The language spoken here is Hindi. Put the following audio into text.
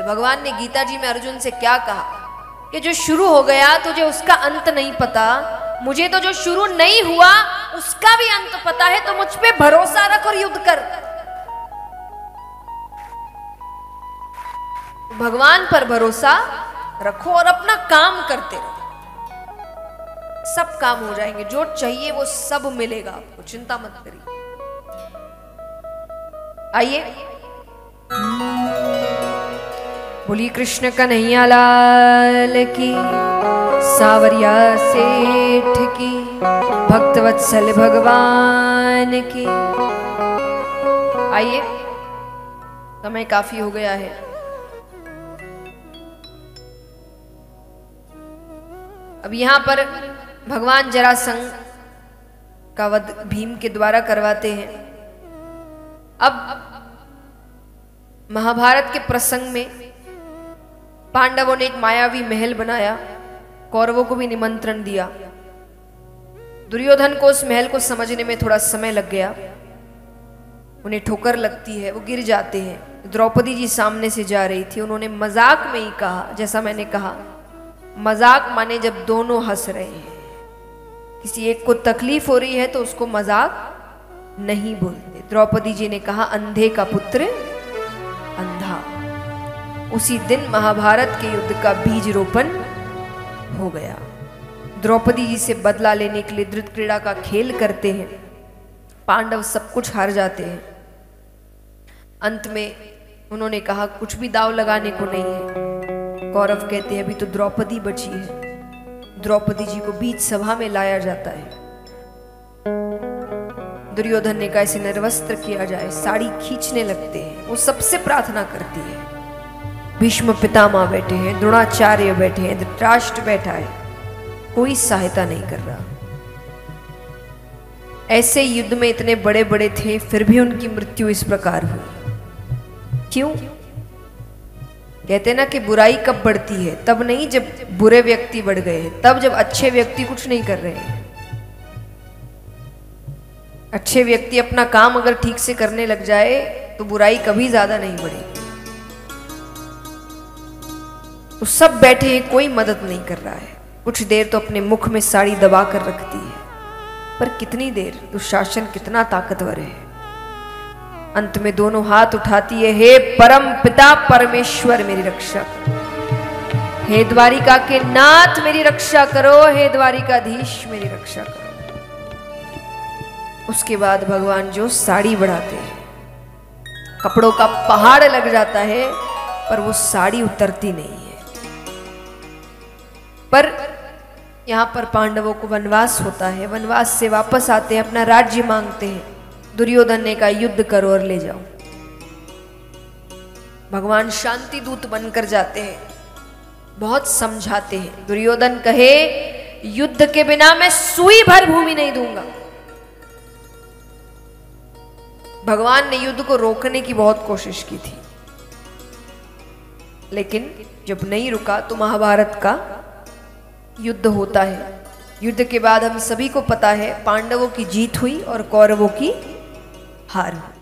भगवान ने गीता जी में अर्जुन से क्या कहा कि जो शुरू हो गया तुझे उसका अंत नहीं पता, मुझे तो जो शुरू नहीं हुआ उसका भी अंत पता है, तो मुझ पे भरोसा रख और युद्ध कर। भगवान पर भरोसा रखो और अपना काम करते रहो, सब काम हो जाएंगे, जो चाहिए वो सब मिलेगा आपको, चिंता मत करिए। आइए, बोलिए कृष्ण कन्हैया लाल की, सावरिया सेठ की, भक्तवत्सल भगवान की। आइए, समय काफी हो गया है। अब यहां पर भगवान जरासंध का वध भीम के द्वारा करवाते हैं। अब महाभारत के प्रसंग में पांडवों ने एक मायावी महल बनाया, कौरवों को भी निमंत्रण दिया। दुर्योधन को उस महल को समझने में थोड़ा समय लग गया, उन्हें ठोकर लगती है, वो गिर जाते हैं। द्रौपदी जी सामने से जा रही थी, उन्होंने मजाक में ही कहा, जैसा मैंने कहा मजाक माने जब दोनों हंस रहे हैं, किसी एक को तकलीफ हो रही है तो उसको मजाक नहीं बोलते। द्रौपदी जी ने कहा अंधे का पुत्र अंधा। उसी दिन महाभारत के युद्ध का बीज रोपण हो गया। द्रौपदी जी से बदला लेने के लिए धृत क्रीड़ा का खेल करते हैं, पांडव सब कुछ हार जाते हैं। अंत में उन्होंने कहा कुछ भी दाव लगाने को नहीं है। कौरव कहते हैं अभी तो द्रौपदी बची है। द्रौपदी जी को बीच सभा में लाया जाता है। दुर्योधन ने कहा इसे निर्वस्त्र किया जाए, साड़ी खींचने लगते हैं। वो सबसे प्रार्थना करती है। भीष्म पितामह बैठे हैं, द्रोणाचार्य बैठे हैं, धृतराष्ट्र बैठा है, कोई सहायता नहीं कर रहा। ऐसे युद्ध में इतने बड़े बड़े थे, फिर भी उनकी मृत्यु इस प्रकार हुई। क्यों? कहते ना कि बुराई कब बढ़ती है? तब नहीं जब बुरे व्यक्ति बढ़ गए हैं, तब जब अच्छे व्यक्ति कुछ नहीं कर रहे हैं। अच्छे व्यक्ति अपना काम अगर ठीक से करने लग जाए तो बुराई कभी ज्यादा नहीं बढ़ेगी। तो सब बैठे हैं, कोई मदद नहीं कर रहा है। कुछ देर तो अपने मुख में साड़ी दबा कर रखती है, पर कितनी देर? दुशासन कितना ताकतवर है। अंत में दोनों हाथ उठाती है, हे परम पिता परमेश्वर मेरी रक्षा करो, हे द्वारिका के नाथ मेरी रक्षा करो, हे द्वारिकाधीश मेरी रक्षा करो। उसके बाद भगवान जो साड़ी बढ़ाते हैं, कपड़ों का पहाड़ लग जाता है, पर वो साड़ी उतरती नहीं है। पर यहां पर पांडवों को वनवास होता है, वनवास से वापस आते हैं, अपना राज्य मांगते हैं। दुर्योधन ने कहा युद्ध करो और ले जाओ। भगवान शांति दूत बनकर जाते हैं, बहुत समझाते हैं। दुर्योधन कहे युद्ध के बिना मैं सुई भर भूमि नहीं दूंगा। भगवान ने युद्ध को रोकने की बहुत कोशिश की थी, लेकिन जब नहीं रुका तो महाभारत का युद्ध होता है। युद्ध के बाद हम सभी को पता है पांडवों की जीत हुई और कौरवों की हार हुई।